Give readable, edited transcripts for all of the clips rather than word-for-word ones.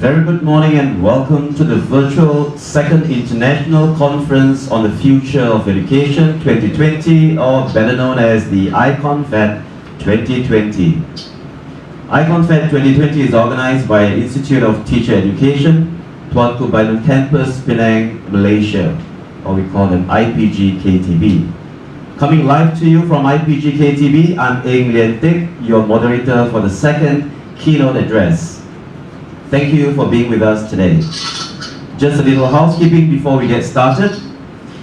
Very good morning and welcome to the virtual Second International Conference on the Future of Education 2020, or better known as the ICONFET 2020. ICONFET 2020 is organized by Institute of Teacher Education, Tuanku Bainon Campus, Penang, Malaysia, or we call them IPG KTB. Coming live to you from IPG KTB, I'm Eng Lian Tik, your moderator for the second keynote address. Thank you for being with us today. Just a little housekeeping before we get started.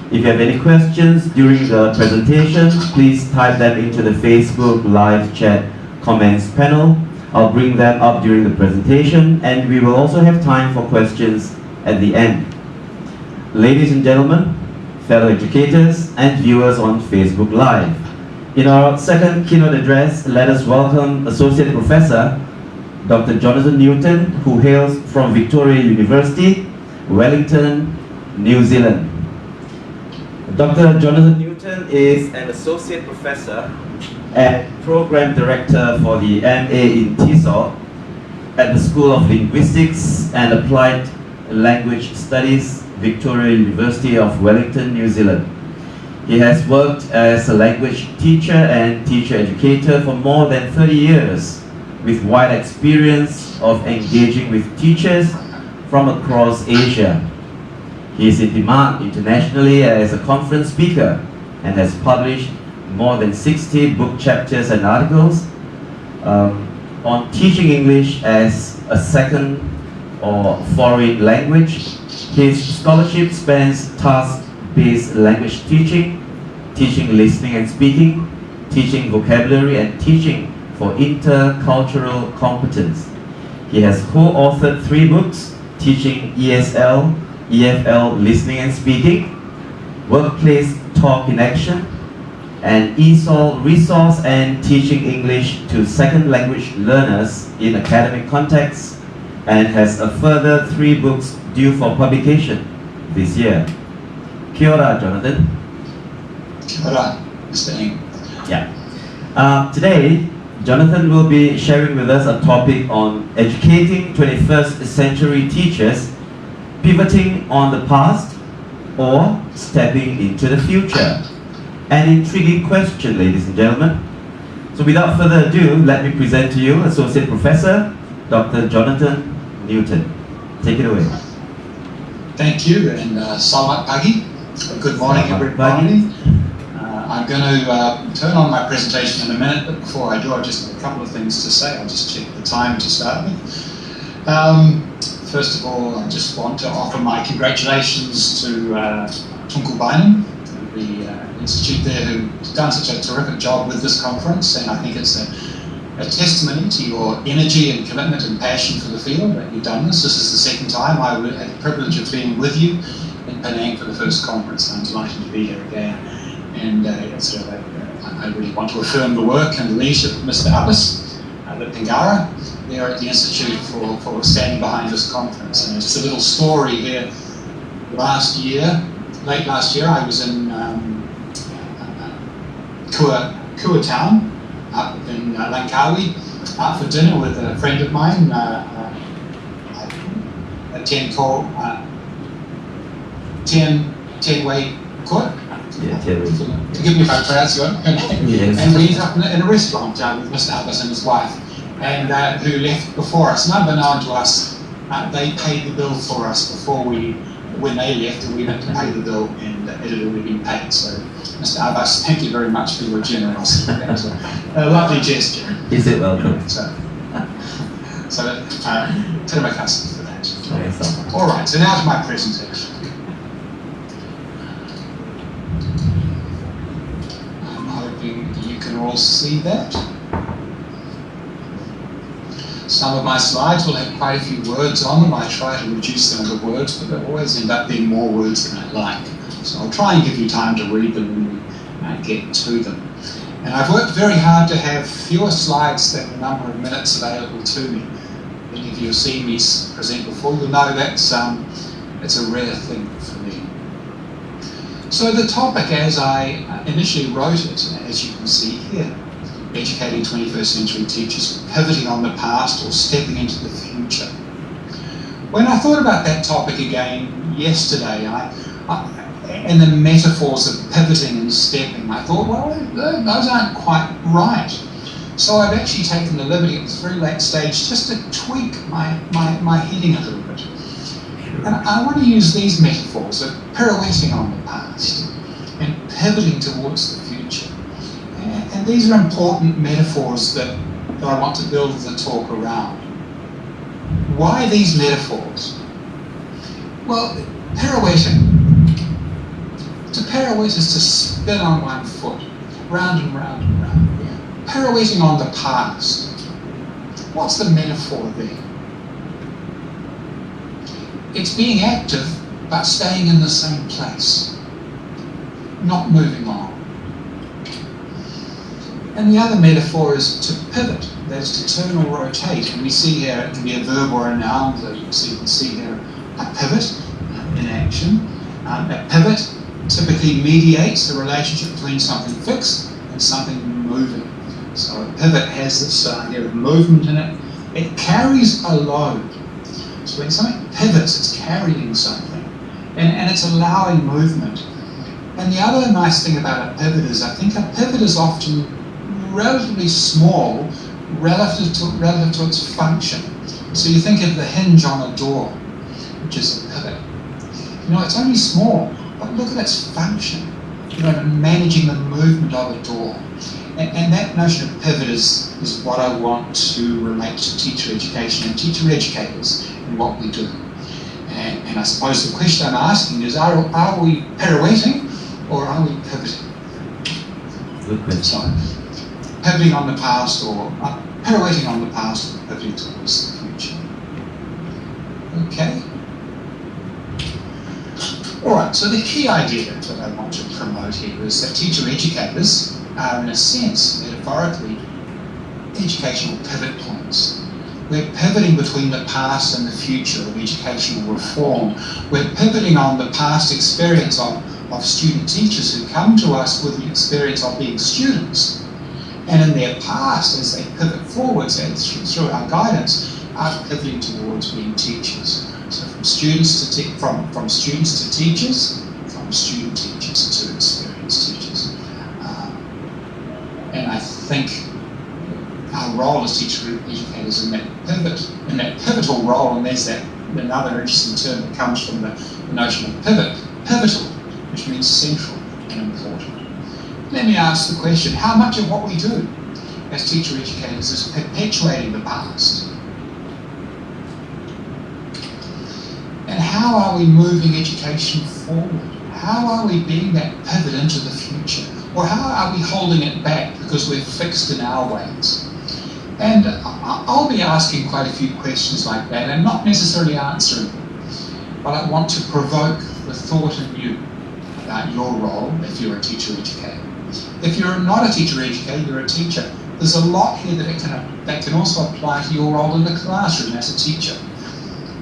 If you have any questions during the presentation, please type them into the Facebook live chat comments panel. I'll bring them up during the presentation, and we will also have time for questions at the end. Ladies and gentlemen, fellow educators and viewers on Facebook Live, in our second keynote address, let us welcome Associate Professor Dr. Jonathan Newton, who hails from Victoria University, Wellington, New Zealand. Dr. Jonathan Newton is an Associate Professor and Program Director for the MA in TESOL at the School of Linguistics and Applied Language Studies, Victoria University of Wellington, New Zealand. He has worked as a language teacher and teacher educator for more than 30 years, with wide experience of engaging with teachers from across Asia. He is in demand internationally as a conference speaker and has published more than 60 book chapters and articles on teaching English as a second or foreign language. His scholarship spans task-based language teaching, teaching listening and speaking, teaching vocabulary, and teaching for intercultural competence. He has co-authored 3 books, Teaching ESL, EFL Listening and Speaking, Workplace Talk in Action, and ESOL Resource and Teaching English to Second Language Learners in Academic Contexts, and has a further 3 books due for publication this year. Kia ora, Jonathan. Kia ora, Mr. Eng. Yeah. Today, Jonathan will be sharing with us a topic on educating 21st century teachers, pivoting on the past or stepping into the future. An intriguing question, ladies and gentlemen. So without further ado, let me present to you Associate Professor Dr. Jonathan Newton. Take it away. Thank you, and selamat pagi. Good morning, everybody. I'm going to turn on my presentation in a minute, but before I do, I've just got a couple of things to say. I'll just check the time to start with. First of all, I just want to offer my congratulations to Tuanku Bainon, the institute there, who's done such a terrific job with this conference, and I think it's a testimony to your energy and commitment and passion for the field that you've done this. This is the second time I had the privilege of being with you in Penang for the first conference. I'm delighted to be here again. And I really want to affirm the work and the leadership of Mr. Abbas, the Pinggara, there at the Institute for standing behind this conference. And just a little story here. Late last year, I was in Kua Town, up in Langkawi, out for dinner with a friend of mine, Tien Wei Court. Yeah, Forgive me if I pronounce your name. Yes. And we ended up in a restaurant with Mr. Abbas and his wife, and who left before us. And unbeknown to us, they paid the bill for us when they left, and we had to pay the bill, and it had already been paid. So, Mr. Abbas, thank you very much for your generosity. That was a lovely gesture. Is it welcome? Terima kasih for that. All right, so now to my presentation. You can all see that. Some of my slides will have quite a few words on them. I try to reduce them to words, but they always end up being more words than I like. So I'll try and give you time to read them when we get to them. And I've worked very hard to have fewer slides than the number of minutes available to me. Many of you have seen me present before. You'll know that's it's a rare thing for me. So the topic, as I initially wrote it, as you can see here, educating 21st century teachers, pivoting on the past or stepping into the future. When I thought about that topic again yesterday, and the metaphors of pivoting and stepping, I thought, well, those aren't quite right. So I've actually taken the liberty at this very late stage just to tweak my heading a little bit. And I want to use these metaphors of pirouetting on the past and pivoting towards the future. And these are important metaphors that I want to build the talk around. Why these metaphors? Well, pirouetting. To pirouette is to spin on one foot, round and round and round. Pirouetting on the past. What's the metaphor there? It's being active, but staying in the same place, not moving on. And the other metaphor is to pivot, that is to turn or rotate. And we see here, it can be a verb or a noun, so you can see here a pivot in action. A pivot typically mediates the relationship between something fixed and something moving. So a pivot has this idea of movement in it. It carries a load. So when something pivots, it's carrying something, and it's allowing movement. And the other nice thing about a pivot is I think a pivot is often relatively small relative to its function. So you think of the hinge on a door, which is a pivot. You know, it's only small, but look at its function, you know, managing the movement of a door. And that notion of pivot is what I want to relate to teacher education and teacher educators and what we do. And I suppose the question I'm asking is, are we pirouetting or are we pivoting? Good question. So, pivoting on the past or pirouetting on the past or pivoting towards the future. Okay. Alright, so the key idea that I want to promote here is that teacher educators are, in a sense, metaphorically, educational pivot points. We're pivoting between the past and the future of educational reform. We're pivoting on the past experience of student teachers who come to us with the experience of being students. And in their past, as they pivot forwards and through our guidance, are pivoting towards being teachers. So from students to from students to teachers, from student teachers to experienced teachers. And I think our role as teacher educators in that pivotal role, and there's that another interesting term that comes from the notion of pivotal, which means central and important. Let me ask the question, how much of what we do as teacher educators is perpetuating the past? And how are we moving education forward? How are we being that pivot into the future? Or how are we holding it back because we're fixed in our ways? And I'll be asking quite a few questions like that and not necessarily answering them, but I want to provoke the thought in you about your role if you're a teacher educator. If you're not a teacher educator, you're a teacher. There's a lot here that can also apply to your role in the classroom as a teacher.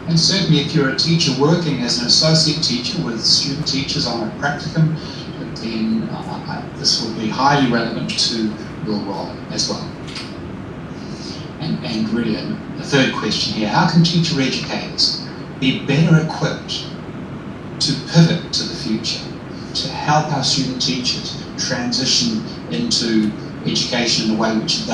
And certainly if you're a teacher working as an associate teacher with student teachers on a practicum, then this will be highly relevant to your role as well. And really, the third question here, how can teacher educators be better equipped to pivot to the future, to help our student teachers transition into education in a way which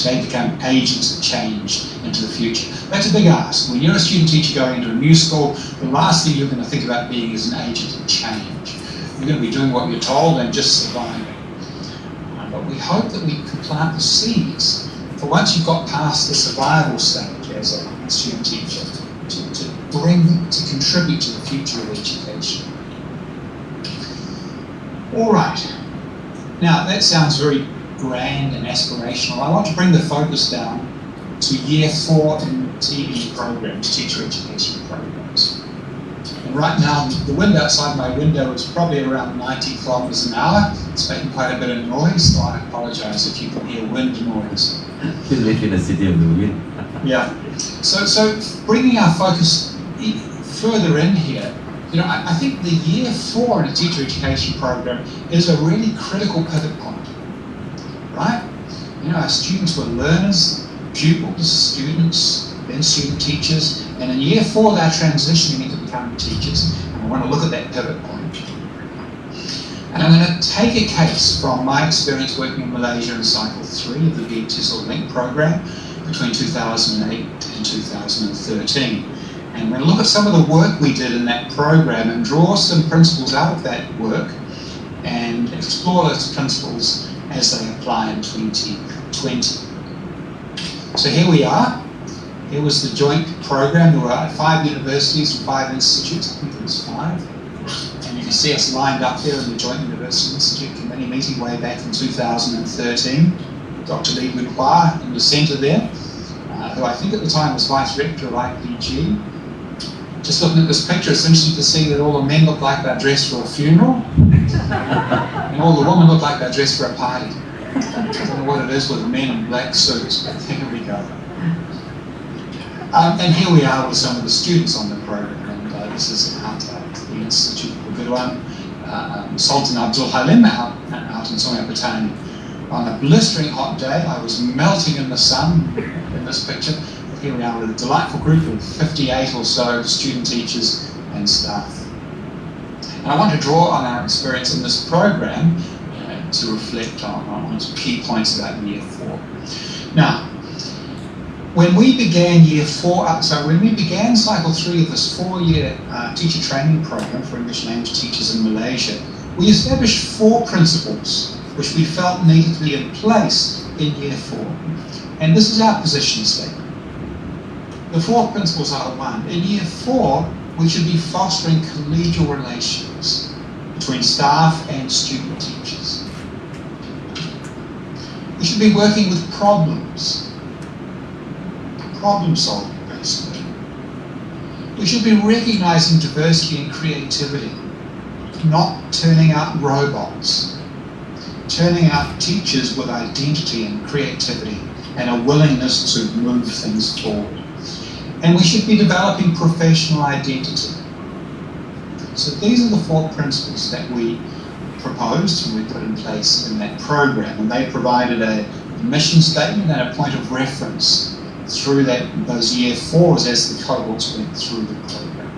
they become agents of change into the future? That's a big ask. When you're a student teacher going into a new school, the last thing you're going to think about being is an agent of change. You're going to be doing what you're told and just surviving. But we hope that we can plant the seeds for once you've got past the survival stage as a student teacher to contribute to the future of education. All right. Now that sounds very grand and aspirational. I want to bring the focus down to year 4 in TE programs, teacher education programs. And right now, the wind outside my window is probably around 90 kilometers an hour. It's making quite a bit of noise, so I apologize if you can hear wind noise. You live in the city of the wind. Yeah. So bringing our focus further in here, you know, I think the year 4 in a teacher education program is a really critical pivot point, right? You know, our students were learners, pupils, students, then student teachers, and in year 4 they're transitioning into becoming teachers. And I want to look at that pivot point. And I'm going to take a case from my experience working in Malaysia in cycle 3 of the BTSL Link program between 2008 and 2013. And I'm going to look at some of the work we did in that program and draw some principles out of that work and explore those principles as they apply in 2020. So here we are. Here was the joint program. There were 5 universities and 5 institutes. I think it was 5. And you can see us lined up there in the Joint University Institute Committee meeting way back in 2013. Dr. Lee Woon Hua in the centre there, who I think at the time was Vice Rector of IPG. Just looking at this picture, it's interesting to see that all the men look like they're dressed for a funeral, and all the women look like they're dressed for a party. I don't know what it is with men in black suits, but here we go. And here we are with some of the students on the program, and this is out at the Institute of Gurwan, Sultan Abdul Halim out in Sungai Petani. On a blistering hot day, I was melting in the sun in this picture. Here we are with a delightful group of 58 or so student teachers and staff. And I want to draw on our experience in this program to reflect on some key points about year 4. Now, when we began when we began cycle 3 of this 4-year teacher training program for English language teachers in Malaysia, we established 4 principles which we felt needed to be in place in year 4. And this is our position statement. The 4 principles are: 1, in year 4, we should be fostering collegial relations between staff and student teachers. We should be working with problems, problem-solving basically. We should be recognizing diversity and creativity, not turning out robots, turning out teachers with identity and creativity and a willingness to move things forward. And we should be developing professional identity. So these are the 4 principles that we proposed and we put in place in that program. And they provided a mission statement and a point of reference through those year 4s as the cohorts went through the program.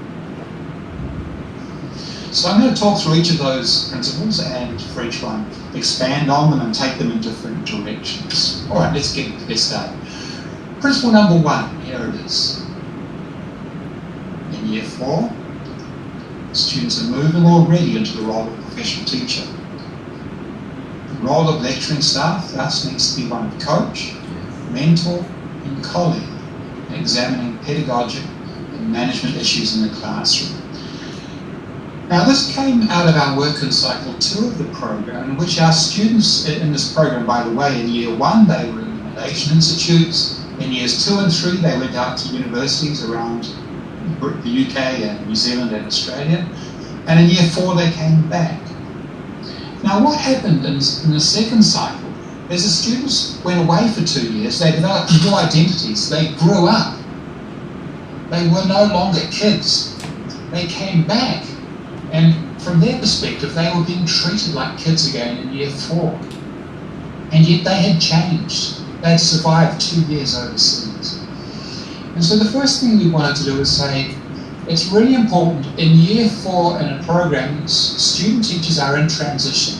So I'm going to talk through each of those principles and for each one expand on them and take them in different directions. All right, let's get started. Principle number 1, here it is. In year 4, students are moving already into the role of professional teacher. The role of lecturing staff thus needs to be one of coach, mentor, and colleague, examining pedagogic and management issues in the classroom. Now this came out of our work in cycle 2 of the program, in which our students in this program, by the way, in year 1 they were in the Malaysian institutes, in years 2 and 3 they went out to universities around the UK and New Zealand and Australia, and in year 4 they came back. Now what happened in the second cycle is the students went away for 2 years, they developed new identities, they grew up, they were no longer kids, they came back, and from their perspective they were being treated like kids again in year 4, and yet they had changed, they had survived 2 years overseas. And so the first thing we wanted to do is say, it's really important in year 4 in a program, student teachers are in transition.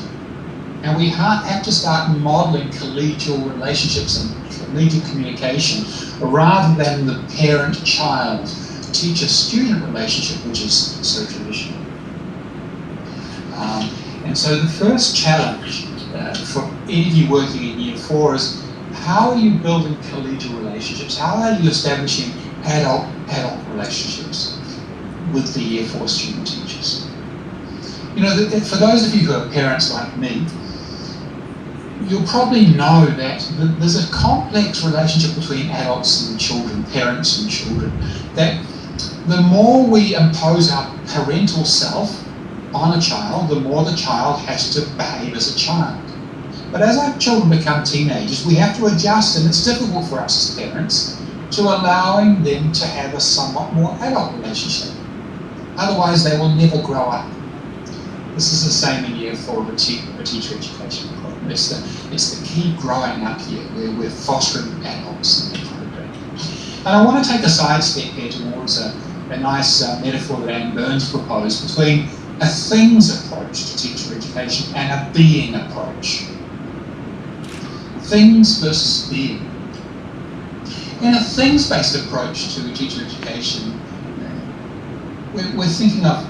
And we have to start modelling collegial relationships and collegial communication rather than the parent-child, teacher-student relationship, which is so traditional. And so the first challenge for any of you working in year 4 is, how are you building collegial relationships? How are you establishing adult relationships with the year 4 student teachers? You know, for those of you who are parents like me, you'll probably know that there's a complex relationship between adults and children, parents and children, that the more we impose our parental self on a child, the more the child has to behave as a child. But as our children become teenagers, we have to adjust, and it's difficult for us as parents to allowing them to have a somewhat more adult relationship. Otherwise, they will never grow up. This is the same in year 4 of a teacher education program. It's the key growing up year where we're fostering adults in the program. And I want to take a sidestep here towards a nice metaphor that Anne Burns proposed between a things approach to teacher education and a being approach. Things versus being. In a things-based approach to teacher education, we're thinking of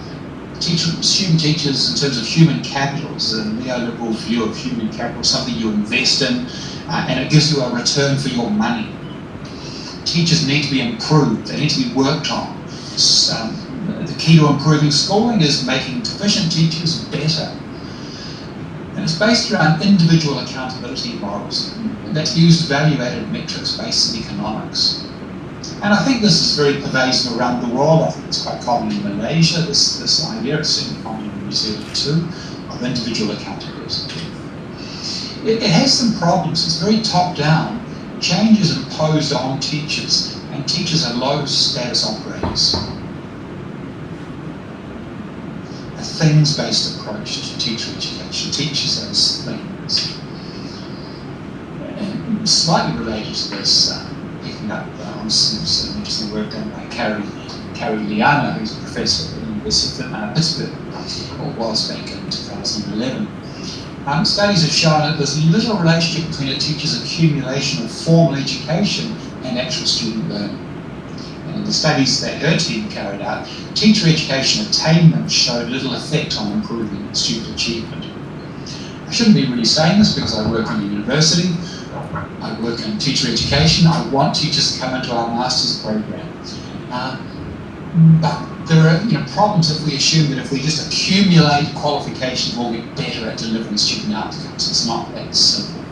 student teachers in terms of human capital. It's a neoliberal view of human capital, something you invest in, and it gives you a return for your money. Teachers need to be improved, they need to be worked on. The key to improving schooling is making deficient teachers better. And it's based around individual accountability models. That's used value-added metrics based in economics. And I think this is very pervasive around the world. I think it's quite common in Malaysia, this idea. It's certainly common in New Zealand too, of individual accountability. It has some problems. It's very top-down. Change is imposed on teachers, and teachers are low-status operators. A things-based approach to teacher education. Teachers as things. And slightly related to this, picking up on some interesting work done by Carrie Liana, who's a professor at the University of Pittsburgh, or was back in 2011. Studies have shown that there's little relationship between a teacher's accumulation of formal education and actual student learning. And in the studies that her team carried out, teacher education attainment showed little effect on improving student achievement. I shouldn't be really saying this because I work in a university, I work in teacher education, I want teachers to come into our master's program. But there are problems if we assume that if we just accumulate qualifications, we'll get better at delivering student outcomes. It's not that simple.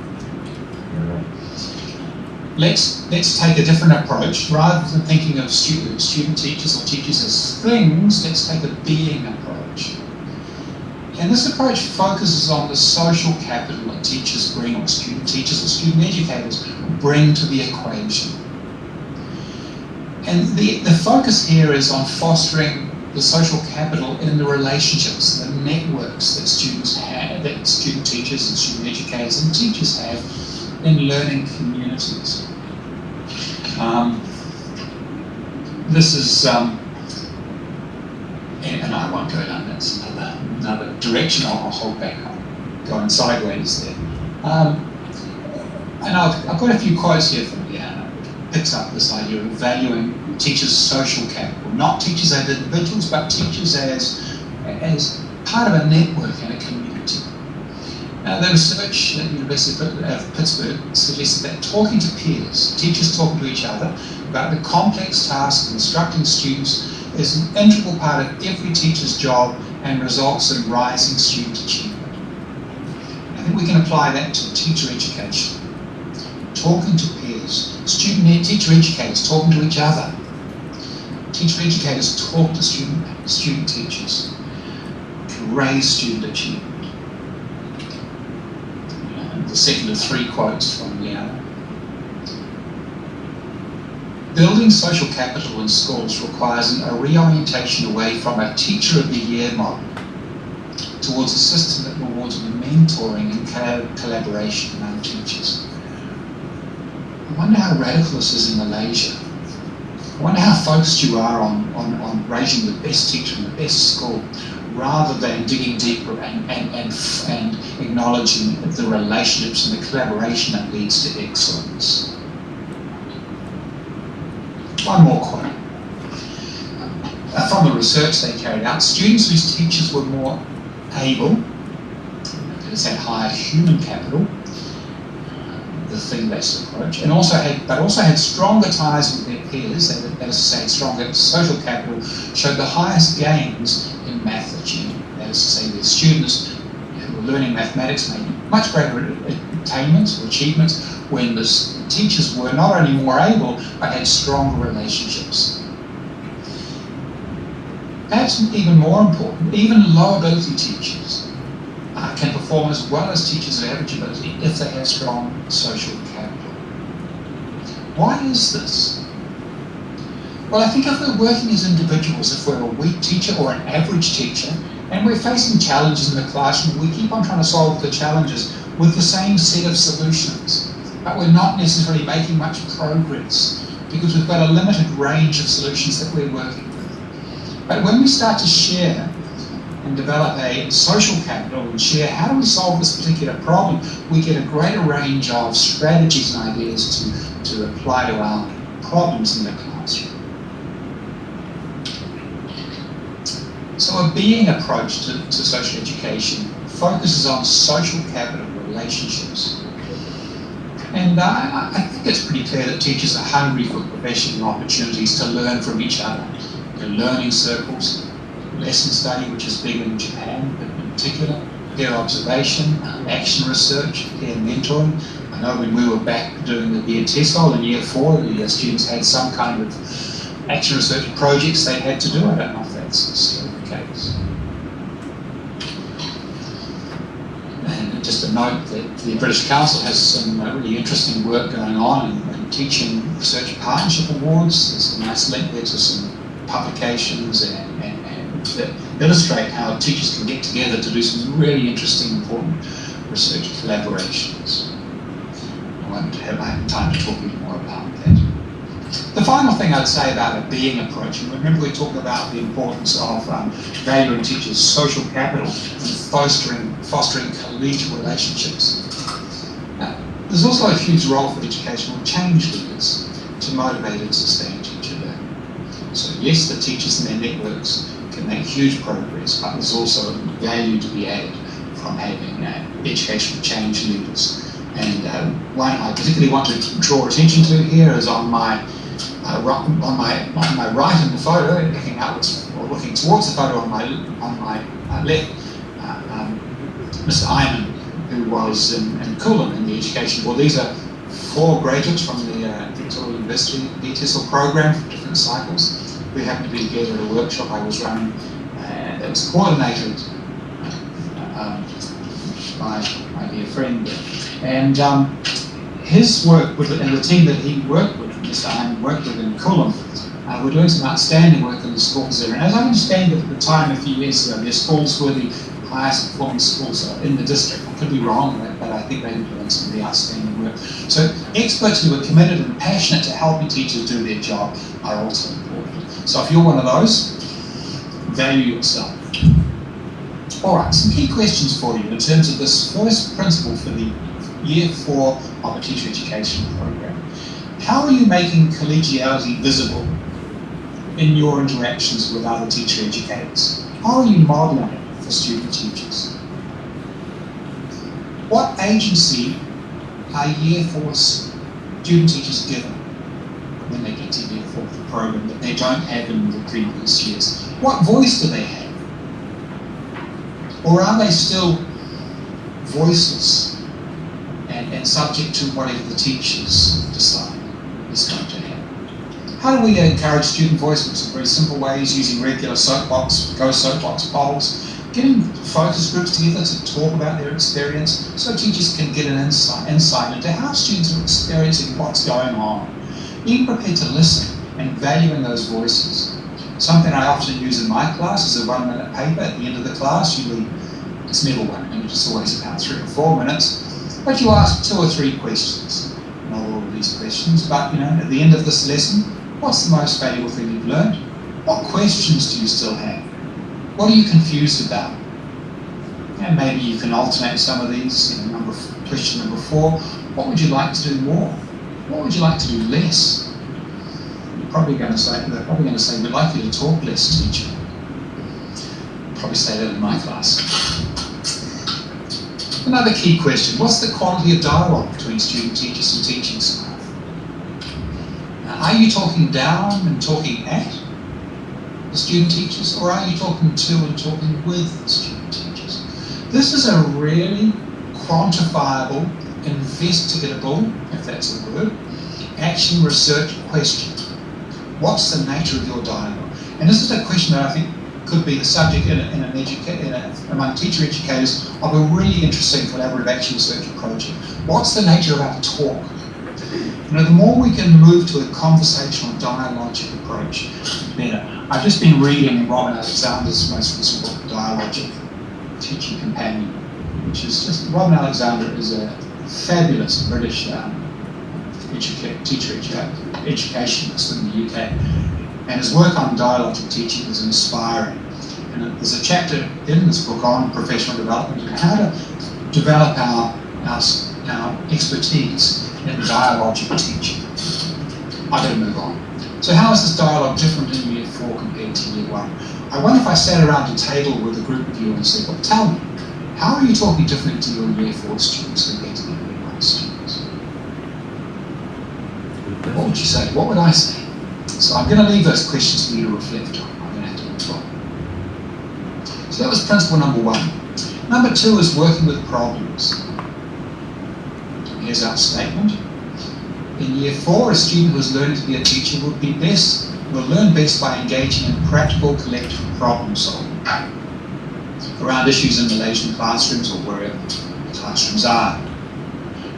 Let's take a different approach. Rather than thinking of student teachers or teachers as things, let's take a being approach. And this approach focuses on the social capital that teachers bring, or student teachers or student educators bring to the equation. And the focus here is on fostering the social capital in the relationships, the networks that students have, that student teachers and student educators and teachers have in learning communities. This is, and I won't go down that's another direction. I'll hold back. I'm going sideways there. And I've got a few quotes here from Leanna, which picks up this idea of valuing teachers' social capital, not teachers as individuals, but teachers as part of a network and a community. Now, the research at the University of Pittsburgh suggested that talking to peers, teachers talking to each other about the complex task of instructing students, is an integral part of every teacher's job and results in rising student achievement. I think we can apply that to teacher education. Talking to peers, teacher educators talking to each other. Teacher educators talk to student teachers to raise student achievement. The second of three quotes from Leanna. Building social capital in schools requires a reorientation away from a teacher of the year model towards a system that rewards mentoring and collaboration among teachers. I wonder how radical this is in Malaysia. I wonder how focused you are on raising the best teacher in the best school, rather than digging deeper and acknowledging the relationships and the collaboration that leads to excellence. One more quote. From the research they carried out, students whose teachers were more able, that higher human capital, the thing-based approach, and also had stronger ties with their peers, that is to say, stronger social capital, showed the highest gains in math achievement. That is to say, the students who were learning mathematics made much greater attainments or achievements when the teachers were not only more able, but had stronger relationships. Perhaps even more important, even low ability teachers can perform as well as teachers of average ability if they have strong social capital. Why is this? Well, I think if we're working as individuals, if we're a weak teacher or an average teacher, and we're facing challenges in the classroom, we keep on trying to solve the challenges with the same set of solutions, but we're not necessarily making much progress. because we've got a limited range of solutions that we're working with. But when we start to share and develop a social capital and share how do we solve this particular problem, we get a greater range of strategies and ideas to apply to our problems in the classroom. So a being approach to social education focuses on social capital relationships. And I think it's pretty clear that teachers are hungry for professional opportunities to learn from each other. Learning circles, lesson study, which is big in Japan in particular, peer observation, action research, peer mentoring. I know when we were back doing the peer TESOL in year 4, the students had some kind of action research projects they had to do. I don't know if that's still the case. And just a note that the British Council has some really interesting work going on in teaching research partnership awards. There's a nice link there to some publications and that illustrate how teachers can get together to do some really interesting, important research collaborations. I won't have time to talk a bit more about that. The final thing I'd say about a being approach, and remember we talked about the importance of valuing teachers' social capital and fostering collegial relationships. There's also a huge role for educational change leaders to motivate and sustain teacher learning. So yes, the teachers and their networks can make huge progress, but there's also value to be added from having educational change leaders. And one I particularly want to draw attention to here is on my right in the photo, looking outwards or looking towards the photo on my left, Mr. Iman, who was in Coolum in the education board. These are 4 graduates from the Victoria University DTESL program from different cycles. We happened to be together at a workshop I was running that was coordinated by my dear friend. And his work with and the team that he worked with, Mr. Iman worked with in Coolum, were doing some outstanding work in the schools there. And as I understand it at the time, a few years ago, their schools were the highest performing schools in the district. I could be wrong, but I think they were doing some really outstanding work. So experts who are committed and passionate to helping teachers do their job are also important. So if you're one of those, value yourself. All right, some key questions for you in terms of this first principle for the Year 4 of a teacher education program. How are you making collegiality visible in your interactions with other teacher educators? How are you modeling it for student teachers? What agency are Year 4 student teachers given when they get to Year 4 of the program that they don't have in the previous years? What voice do they have? Or are they still voiceless and subject to whatever the teachers decide is going to happen? How do we encourage student voice in some very simple ways, using regular soapbox polls, getting focus groups together to talk about their experience so teachers can get an insight into how students are experiencing what's going on, being prepared to listen and valuing those voices. Something I often use in my class is a 1-minute paper at the end of the class. Usually, it's never 1 minute, it's always about 3 or 4 minutes. But you ask 2 or 3 questions. Not all of these questions, but at the end of this lesson, what's the most valuable thing you've learned? What questions do you still have? What are you confused about? And maybe you can alternate some of these. Question number 4, what would you like to do more? What would you like to do less? They're probably going to say, we'd like you to talk less, teacher. Probably say that in my class. Another key question, what's the quality of dialogue between student teachers and teaching staff? Are you talking down and talking at the student teachers, or are you talking to and talking with the student teachers? This is a really quantifiable, investigatable, if that's a word, action research question. What's the nature of your dialogue? And this is a question that I think could be the subject among teacher educators of a really interesting collaborative action research project. What's the nature of our talk? The more we can move to a conversational dialogic approach, the better. I've just been reading Robin Alexander's most recent book, Dialogic Teaching Companion, which is just, Robin Alexander is a fabulous British educationalist in the UK, and his work on dialogical teaching is inspiring. And there's a chapter in this book on professional development and how to develop our expertise in dialogical teaching. I'm going to move on. So how is this dialogue different in Year 4 compared to Year 1? I wonder if I sat around a table with a group of you and said, well, tell me, how are you talking differently to your Year 4 students compared to the Year 1 students? What would you say? What would I say? So I'm going to leave those questions for you to reflect on. I'm going to have to move on. So that was principle number 1. Number 2 is working with problems. Here's our statement. In Year 4, a student who is learning to be a teacher will learn best by engaging in practical collective problem solving around issues in Malaysian classrooms or wherever classrooms are.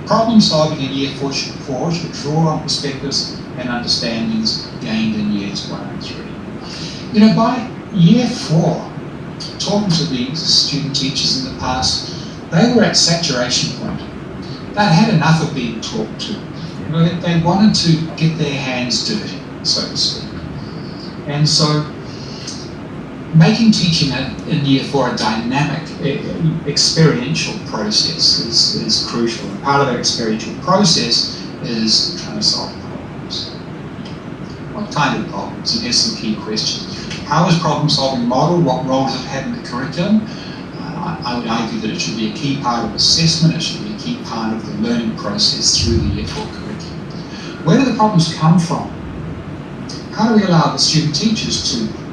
Problem solving in Year 4 should draw on perspectives and understandings gained in Years 1 and 3. You know, by Year 4, talking to the student teachers in the past, they were at saturation point. They'd had enough of being talked to. You know, they wanted to get their hands dirty, so to speak. And so, making teaching in Year 4 a dynamic, experiential process is crucial. And part of that experiential process is trying to solve problems. What kind of problems? And here's some key questions. How is problem solving modeled? What role does it have in the curriculum? I would argue that it should be a key part of assessment. It should be a key part of the learning process through the Year 4 curriculum. Where do the problems come from? How do we allow the student teachers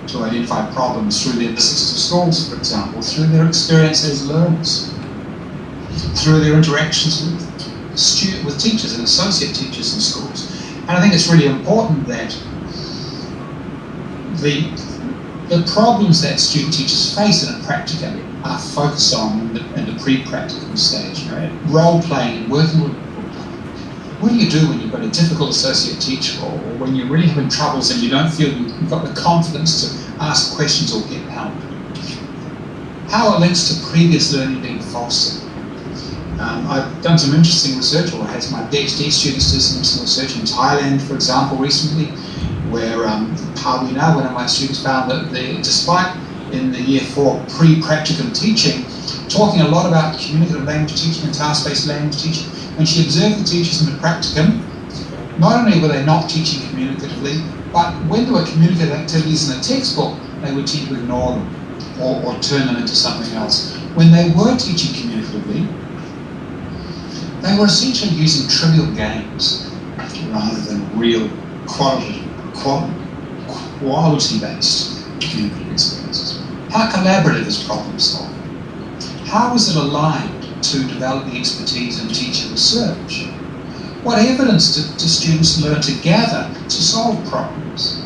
to identify problems through their visits to schools, for example, through their experience as learners, through their interactions with teachers and associate teachers in schools? And I think it's really important that the problems that student teachers face in a practicum are focused on in the pre-practicum stage. You know, role-playing and working with. What do you do when you've got a difficult associate teacher, or when you're really having troubles and you don't feel you've got the confidence to ask questions or get help? How it links to previous learning being fostered. I've done some interesting research, or had my PhD students do some research in Thailand, for example, recently, where Pawina, one of my students, found that despite in the Year 4 pre-practicum teaching, talking a lot about communicative language teaching and task-based language teaching, when she observed the teachers in the practicum, not only were they not teaching communicatively, but when there were communicative activities in the textbook, they would tend to ignore them or turn them into something else. When they were teaching communicatively, they were essentially using trivial games rather than real quality-based communicative experiences. How collaborative is problem solving? How is it aligned to developing expertise in teacher research? What evidence do students learn to gather to solve problems?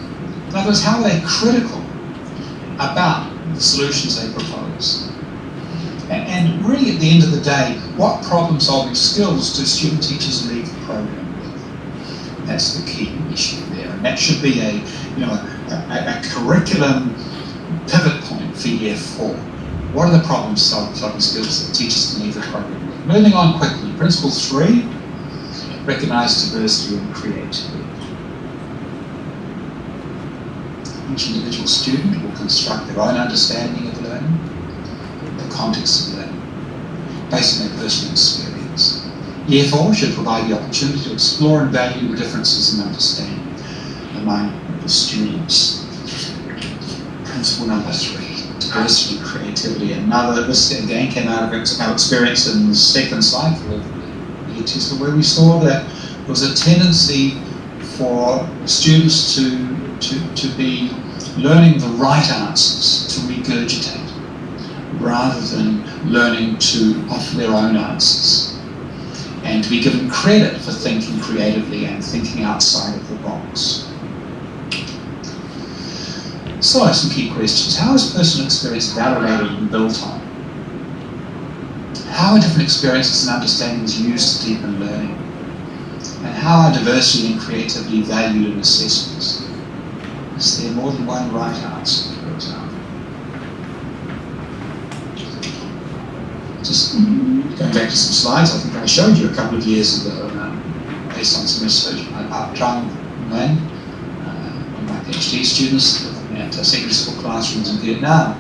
In other words, how are they critical about the solutions they propose? And really, at the end of the day, what problem-solving skills do student teachers leave the program with? That's the key issue there, and that should be a curriculum pivot point for Year 4. What are the problem-solving skills that teachers can leave the program with? Moving on quickly, Principle 3, recognise diversity and creativity. Each individual student will construct their own understanding of learning, the context of learning, based on their personal experience. Year 4 should provide the opportunity to explore and value the differences in understanding among the students. Principle number 3. Diversity and creativity. This again came out of our experience in the second cycle of the year test, where we saw that there was a tendency for students to be learning the right answers, to regurgitate, rather than learning to offer their own answers, and to be given credit for thinking creatively and thinking outside of the box. So, some key questions. How is personal experience validated and built on? How are different experiences and understandings used to deepen learning? And how are diversity and creativity valued in assessments? Is there more than one right answer, for example? Just going back to some slides, I think I showed you a couple of years ago, based on some research by Park Chung Nguyen, one of my PhD students looking at secondary school classrooms in Vietnam.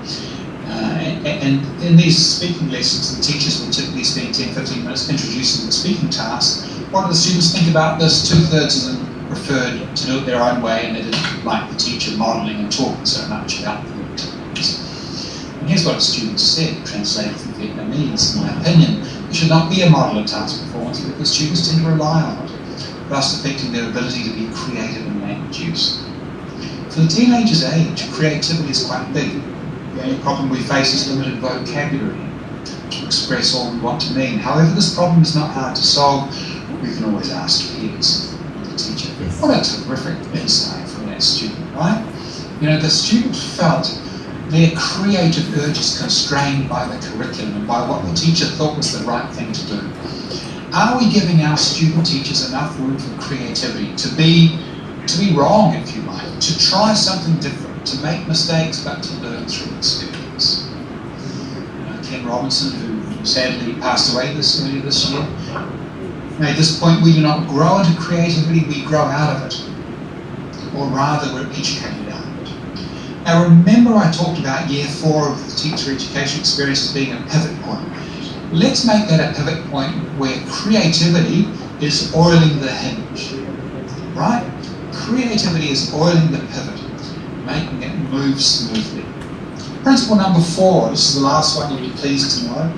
And in these speaking lessons, the teachers will typically spend 10-15 minutes introducing the speaking task. What do the students think about this? 2/3 of them preferred to do it their own way, and they didn't like the teacher modelling and talking so much about the activities. And here's what the students said, translated from Vietnamese. In my opinion, it should not be a model of task performance because students tend to rely on it, thus affecting their ability to be creative in language use. For the teenager's age, creativity is quite big. The only problem we face is limited vocabulary to express all we want to mean. However, this problem is not hard to solve. We can always ask peers or the teacher. What a terrific insight from that student, right? You know, the student felt their creative urges constrained by the curriculum and by what the teacher thought was the right thing to do. Are we giving our student teachers enough room for creativity to be wrong, if you like, to try something different, to make mistakes, but to learn through experience? Ken Robinson, who sadly passed away earlier this year, made this point: we do not grow into creativity, we grow out of it. Or rather, we're educated out of it. Now remember I talked about year 4 of the teacher education experience as being a pivot point. Let's make that a pivot point where creativity is oiling the hinge, right? Creativity is oiling the pivot, making it move smoothly. Principle number 4, this is the last one, you'll be pleased to know.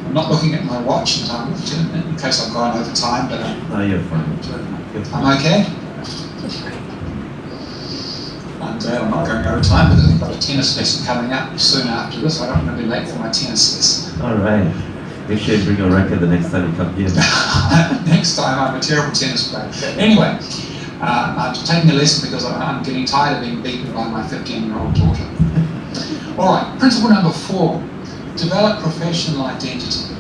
I'm not looking at my watch in case I've gone over time, but No, you're fine. I'm okay. I'm glad I'm not going over time because I've got a tennis lesson coming up soon after this. I don't want to be late for my tennis lesson. All right. Make sure you bring your racket the next time you come here. Next time, I'm a terrible tennis player. Anyway, I'm taking a lesson because I'm getting tired of being beaten by my 15-year-old daughter. All right, principle number 4, develop professional identity.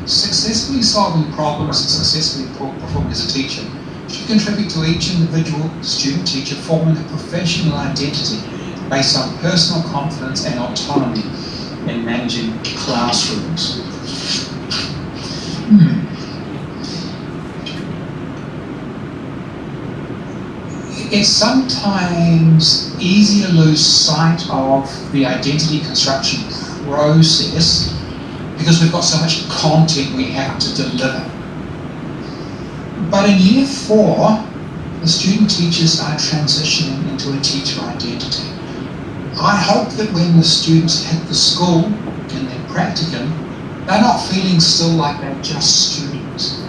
Successfully solving problems and successfully performing as a teacher should contribute to each individual student teacher forming a professional identity based on personal confidence and autonomy in managing classrooms. It's sometimes easy to lose sight of the identity construction process because we've got so much content we have to deliver. But in year 4, the student teachers are transitioning into a teacher identity. I hope that when the students hit the school in their practicum, they're not feeling still like they're just students.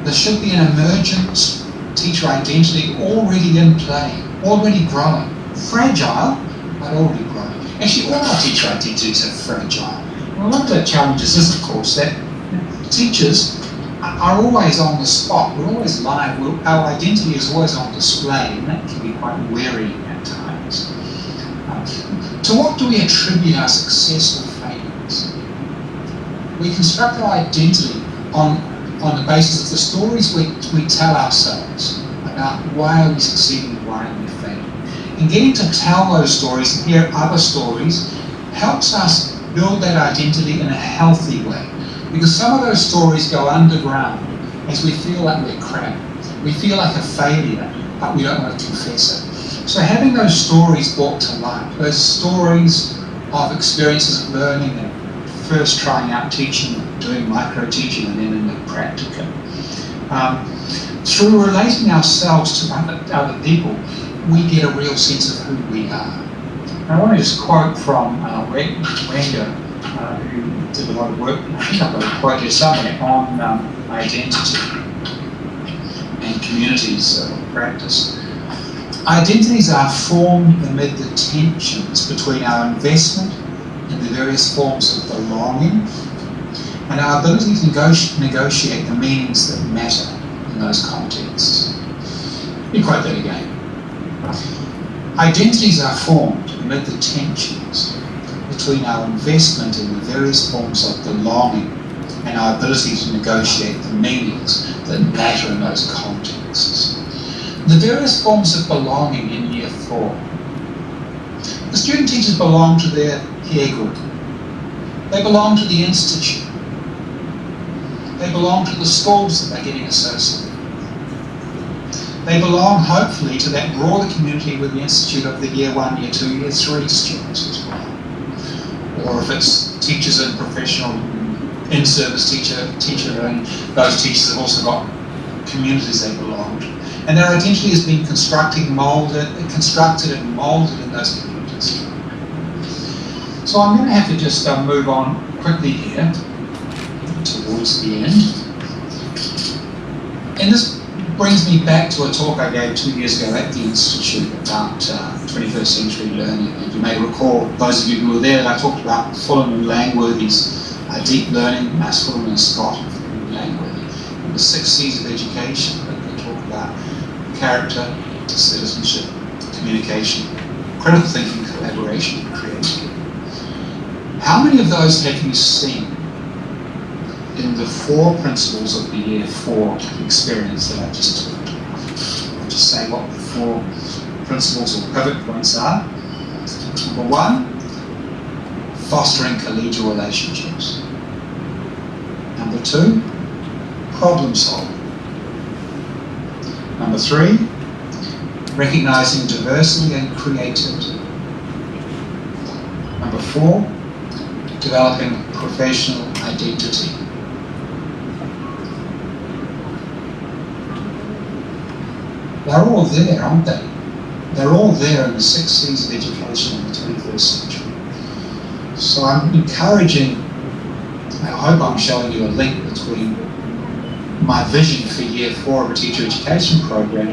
There should be an emergent teacher identity already in play, already growing. Fragile, but already growing. Actually, all our teacher identities are fragile. And one of the challenges is, of course, that teachers are always on the spot. We're always live. Our identity is always on display, and that can be quite wearying at times. To what do we attribute our success or failures? We construct our identity on the basis of the stories we tell ourselves about why are we succeeding and why are we failing. And getting to tell those stories and hear other stories helps us build that identity in a healthy way. Because some of those stories go underground as we feel like we're crap. We feel like a failure, but we don't want to confess it. So having those stories brought to light, those stories of experiences of learning and first trying out teaching, doing micro-teaching, and then in the practicum. Through relating ourselves to other people, we get a real sense of who we are. And I want to just quote from Wenda, who did a lot of work, I think I've got a quote here somewhere, on identity and communities of practice. Identities are formed amid the tensions between our investment in the various forms of belonging and our ability to negotiate the meanings that matter in those contexts. Let me quote that again. Identities are formed amid the tensions between our investment in the various forms of belonging and our ability to negotiate the meanings that matter in those contexts. The various forms of belonging in year 4. The student teachers belong to their peer group. They belong to the institute. They belong to the schools that they're getting associated. They belong, hopefully, to that broader community with the Institute of the Year 1, Year 2, Year 3 students as well. Or if it's teachers and professional, in-service teacher learning, those teachers have also got communities they belong to. And their identity has been constructed and moulded in those communities. So I'm going to have to just move on quickly here towards the end. And this brings me back to a talk I gave 2 years ago at the Institute about 21st century learning. And you may recall, those of you who were there, that I talked about Fulham and Langworthy's deep learning, Mass Fulham and Scott and Langworthy, and the 6 C's of education that they talk about: character, citizenship, communication, critical thinking, collaboration, and creativity. How many of those have you seen in the 4 principles of the Year 4 experience that I just talked about? I'll just say what the 4 principles or pivot points are. Number 1, fostering collegial relationships. Number 2, problem solving. Number 3, recognizing diversity and creativity. Number 4, developing professional identity. They're all there, aren't they? They're all there in the 6 C's of education in the 21st century. So I'm encouraging, I hope I'm showing you a link between my vision for Year 4 of a teacher education program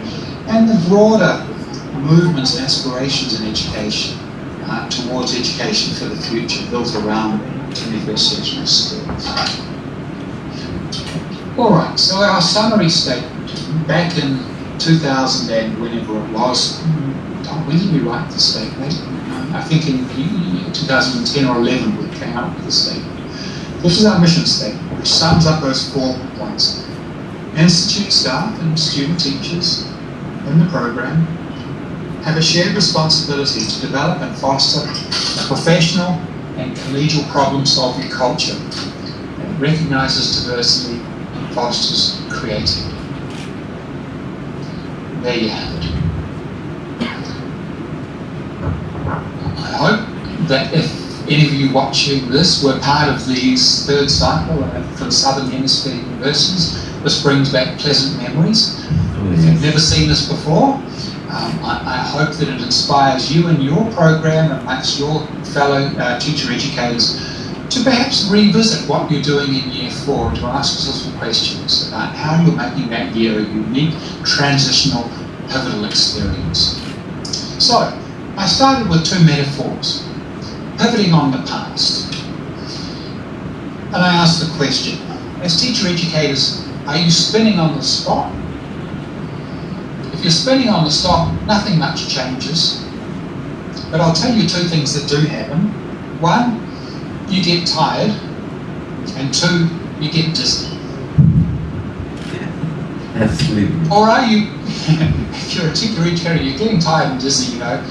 and the broader movements and aspirations in education towards education for the future, built around 21st century skills. Alright, so our summary statement, back in 2000 and whenever it was, when did we write the statement? I think in 2010 or 11 we came up with the statement. This is our mission statement, which sums up those 4 points. Institute staff and student teachers in the program have a shared responsibility to develop and foster a professional and collegial problem-solving culture that recognises diversity and fosters creativity. There you have it. I hope that if any of you watching this were part of these 3rd cycle from Southern Hemisphere universities, this brings back pleasant memories. If you've never seen this before, I hope that it inspires you and your program amongst your fellow teacher educators to perhaps revisit what you're doing in Year 4 and to ask yourself some questions about how you're making that year a unique, transitional, pivotal experience. So, I started with 2 metaphors, pivoting on the past. And I asked the question, as teacher educators, are you spinning on the spot? If you're spinning on the spot, nothing much changes. But I'll tell you 2 things that do happen. 1, you get tired, and 2, you get dizzy. Absolutely. Or are you, if you're a teacher educator, you're getting tired and dizzy, you know,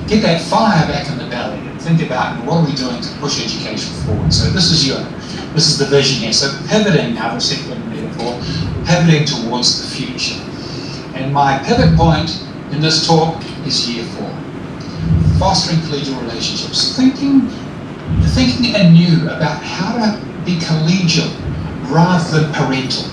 get that fire back in the belly and think about what are we doing to push education forward. So this is the vision here. So pivoting, now the second metaphor, pivoting towards the future. And my pivot point in this talk is Year 4. Fostering collegial relationships. Thinking anew about how to be collegial rather than parental.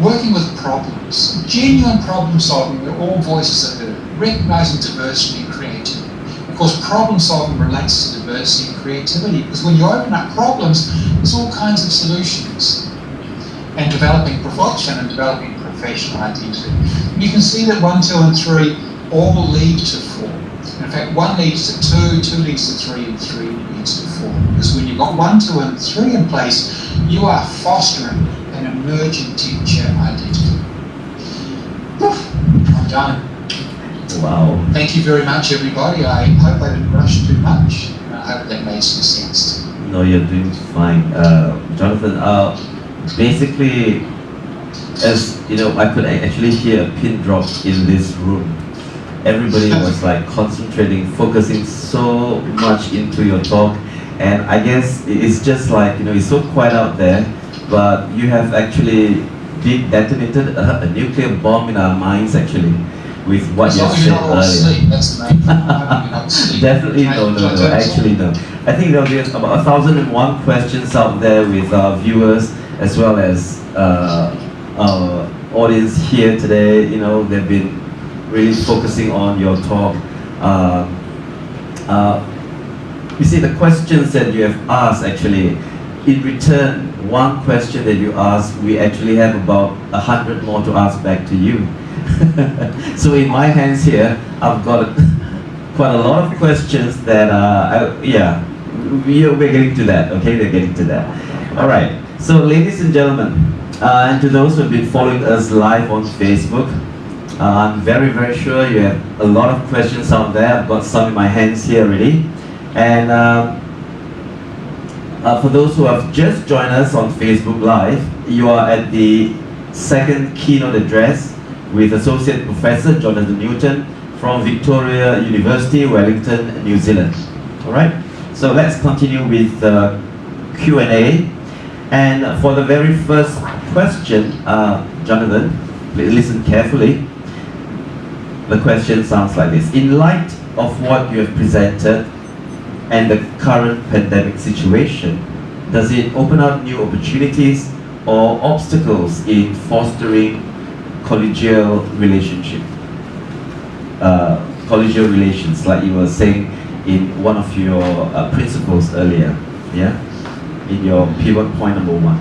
Working with problems, genuine problem solving where all voices are heard, recognising diversity and creativity. Of course, problem solving relates to diversity and creativity because when you open up problems, there's all kinds of solutions. And developing professional identity. And you can see that 1, 2 and 3 all lead to 4. In fact, 1 leads to 2, 2 leads to 3, and 3 leads to 4. Because when you've got 1, 2 and 3 in place, you are fostering an emerging teacher identity. I'm done. Wow. Thank you very much, everybody. I hope I didn't rush too much. I hope that made some sense. No, you're doing fine. Jonathan, basically, as you know, I could actually hear a pin drop in this room. Everybody was like concentrating, focusing so much into your talk. And I guess it's just like, you know, it's so quiet out there. but you have actually detonated a nuclear bomb in our minds actually with what you have said earlier. Sleep, that's the main thing. You're not asleep. Definitely no, actually no. I think there'll be about 1,001 questions out there with our viewers as well as our audience here today. You know, they've been really focusing on your talk. You see, the questions that you have asked actually, in return, one question that you asked, we actually have about 100 more to ask back to you. So in my hands here, I've got quite a lot of questions that, we're getting to that, okay? We're getting to that. All right, so ladies and gentlemen, and to those who have been following us live on Facebook, I'm very, very sure you have a lot of questions out there. I've got some in my hands here already. And for those who have just joined us on Facebook Live, you are at the second keynote address with Associate Professor Jonathan Newton from Victoria University, Wellington, New Zealand. All right, so let's continue with the Q&A. And for the very first question, Jonathan, please listen carefully. The question sounds like this. In light of what you have presented and the current pandemic situation, does it open up new opportunities or obstacles in fostering collegial relationship? Collegial relations, like you were saying in one of your principles earlier, yeah? In your pivot point number 1.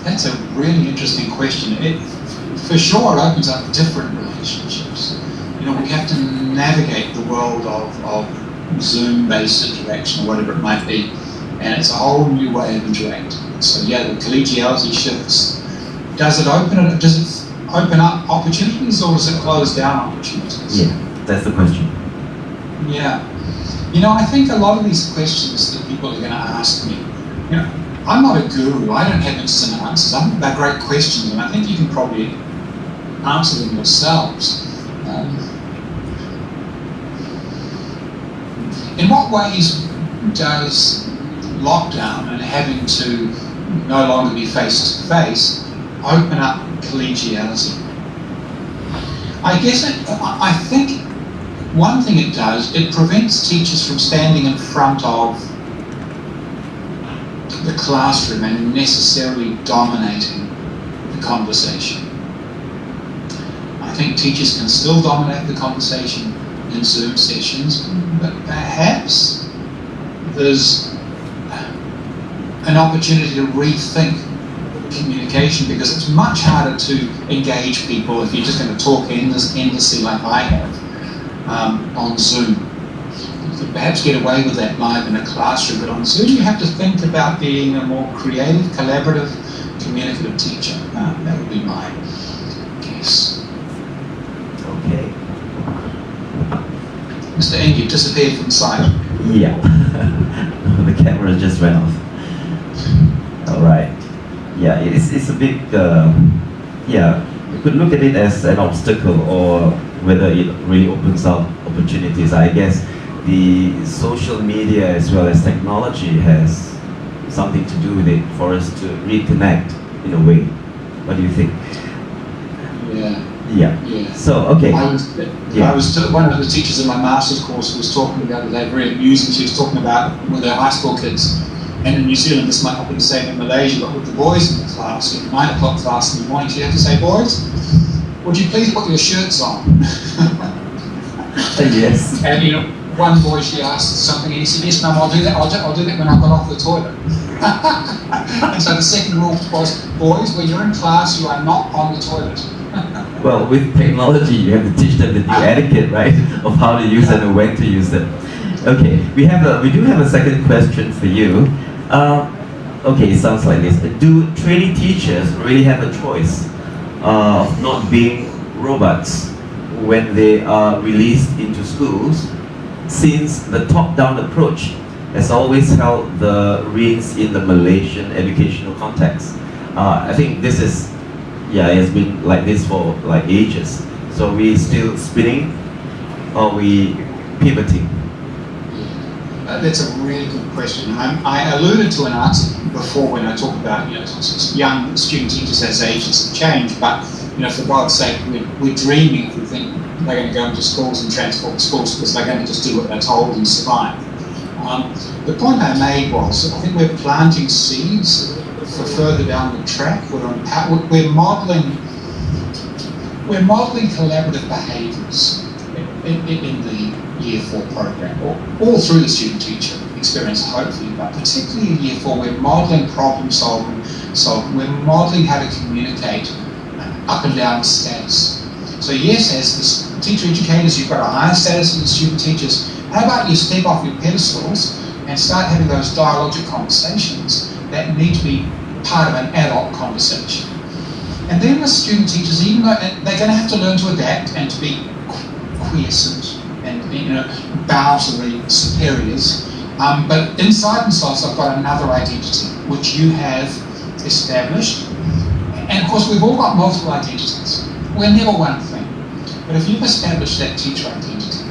That's a really interesting question. For sure, it opens up different relationships. You know, we have to navigate the world of Zoom-based interaction or whatever it might be, and it's a whole new way of interacting. So yeah, the collegiality shifts. Does it open up opportunities, or does it close down opportunities? Yeah, that's the question. Yeah. You know, I think a lot of these questions that people are going to ask me, you know, I'm not a guru, I don't have instant answers. They're great questions, and I think you can probably answer them yourselves. In what ways does lockdown and having to no longer be face-to-face open up collegiality? I think one thing it does, it prevents teachers from standing in front of the classroom and necessarily dominating the conversation. I think teachers can still dominate the conversation in Zoom sessions, but perhaps there's an opportunity to rethink communication, because it's much harder to engage people if you're just going to talk endlessly like I have on Zoom. You could perhaps get away with that live in a classroom, but on Zoom you have to think about being a more creative, collaborative, communicative teacher. That would be my guess. Okay. Mr. Eng, you disappeared from sight. Yeah, the camera just went off. All right. Yeah, it's a bit, you could look at it as an obstacle or whether it really opens up opportunities. I guess the social media as well as technology has something to do with it for us to reconnect in a way. What do you think? Yeah. So, okay. I was one of the teachers in my master's course was talking the other day, very amusing. She was talking about with her high school kids. And in New Zealand, this might not be the same in Malaysia, but with the boys in the class, at 9 o'clock class in the morning, she'd have to say, "Boys, would you please put your shirts on?" Yes. And you know, one boy, she asked something, and he said, "Yes, Mum, I'll do that. I'll do that when I got off the toilet." And so the second rule was, boys, when you're in class, you are not on the toilet. Well, with technology, you have to teach them the new etiquette, right, of how to use them and when to use them. Okay, we do have a second question for you. Okay, it sounds like this. Do trainee teachers really have a choice of not being robots when they are released into schools, since the top-down approach has always held the reins in the Malaysian educational context? I think this is, it has been like this for like ages. So we still spinning, or we pivoting? That's a really good question. I alluded to an answer before when I talked about young student teachers as agents of change, but for God's sake, we're dreaming if we think they're going to go into schools and transform schools because they're going to just do what they're told and survive. The point I made was I think we're planting seeds for further down the track. We're modelling collaborative behaviours in the Year 4 program, all through the student-teacher experience, hopefully, but particularly in Year 4, we're modelling problem solving, we're modelling how to communicate up and down status. So yes, as the teacher educators, you've got a higher status than the student teachers. How about you step off your pedestals and start having those dialogic conversations that need to be part of an adult conversation? And then with student teachers, even though they're going to have to learn to adapt and to be quiescent and bow to the superiors, but inside themselves they've got another identity which you have established. And of course we've all got multiple identities. We're never one thing. But if you've established that teacher identity,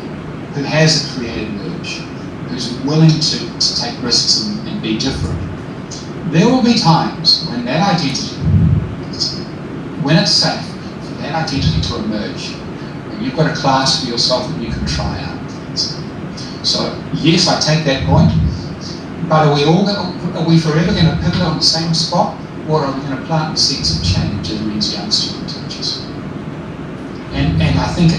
who has a creative urge, who's willing to take risks and be different, there will be times when that identity, when it's safe for that identity to emerge, and you've got a class for yourself that you can try out. So yes, I take that point, but are we forever going to pivot on the same spot, or are we going to plant the seeds of change in these young student teachers? And I think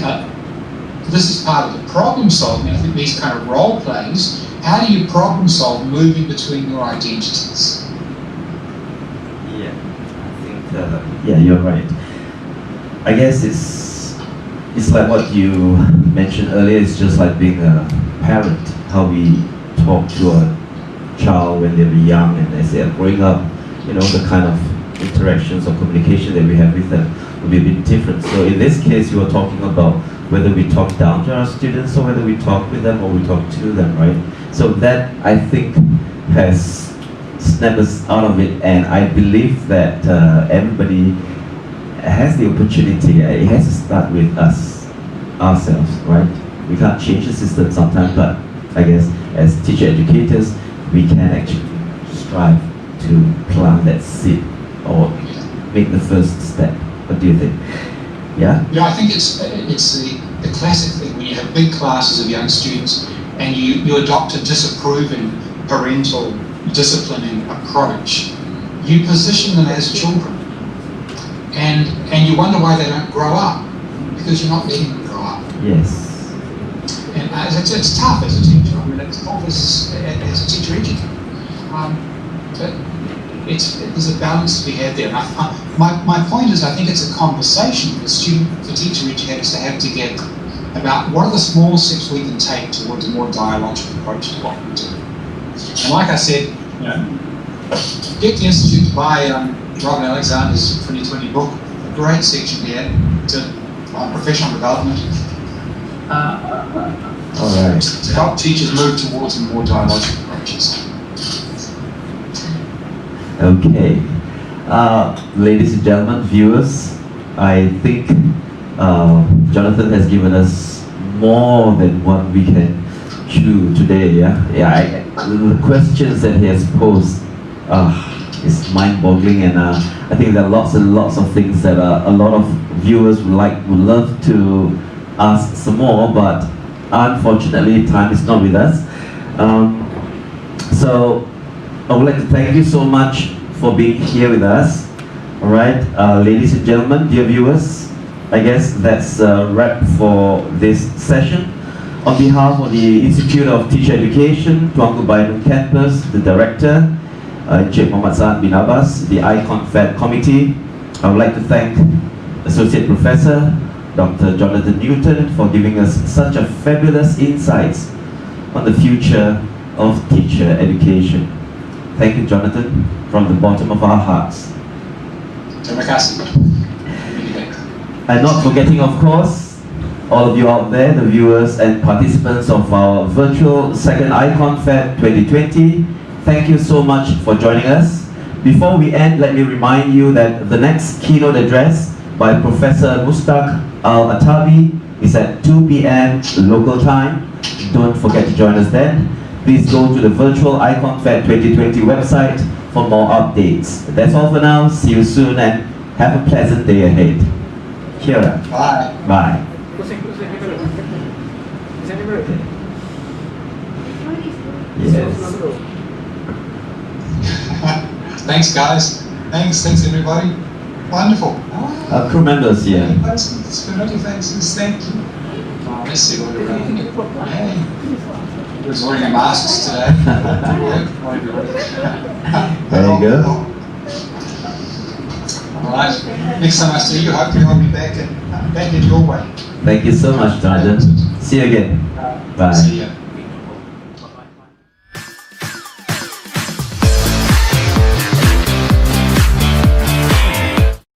this is part of the problem solving. I think these kind of role plays, how do you problem solve moving between your identities? Yeah, I think, yeah, you're right. I guess it's like what you mentioned earlier, it's just like being a parent, how we talk to a child when they're young and as they're growing up, the kind of interactions or communication that we have with them will be a bit different. So in this case, you are talking about whether we talk down to our students or whether we talk with them or we talk to them, right? So that, I think, has snapped us out of it, and I believe that everybody has the opportunity. It has to start with ourselves, right? We can't change the system sometimes, but I guess as teacher educators, we can actually strive to plant that seed or make the first step. What do you think? Yeah? Yeah, I think it's the classic thing when you have big classes of young students and you adopt a disapproving parental disciplining approach. You position them as children, and you wonder why they don't grow up, because you're not letting them grow up. Yes. And it's tough as a teacher. I mean, it's tough as a teacher educator. But there's a balance to be had there. And my point is, I think it's a conversation for teacher educators to have together about what are the small steps we can take towards a more dialogical approach to what we do. And like I said, get the Institute to buy Robin Alexander's 2020 book, a great section here on professional development. All right. To help teachers move towards more dialogical approaches. Okay. Ladies and gentlemen, viewers, I think Jonathan has given us more than what we can chew today. The questions that he has posed is mind-boggling, and I think there are lots and lots of things that a lot of viewers would love to ask some more, but unfortunately time is not with us. So I would like to thank you so much for being here with us. All right, ladies and gentlemen, dear viewers, I guess that's a wrap for this session. On behalf of the Institute of Teacher Education, Tuanku Bynum Campus, the Director, Encik Muhammad Sa'ad bin Abbas, the ICON Fed Committee, I would like to thank Associate Professor Dr. Jonathan Newton for giving us such a fabulous insights on the future of teacher education. Thank you, Jonathan, from the bottom of our hearts. Terima kasih. And not forgetting, of course, all of you out there, the viewers and participants of our virtual second ICON Fed 2020, thank you so much for joining us. Before we end, let me remind you that the next keynote address by Professor Mustaq Al-Atabi is at 2 p.m. local time. Don't forget to join us then. please go to the virtual iConfet 2020 website for more updates. That's all for now. See you soon and have a pleasant day ahead. Kira. Bye. Bye. Yes. Thanks, guys. Thanks everybody. Wonderful. Crew members here. It's familiar faces. Thank you. Let's see what we're around. Hey. We're wearing masks today. There you go. All right. Next time I see you, hopefully I'll be back in your way. Thank you so much, Jonathan. See you again. Bye. See you.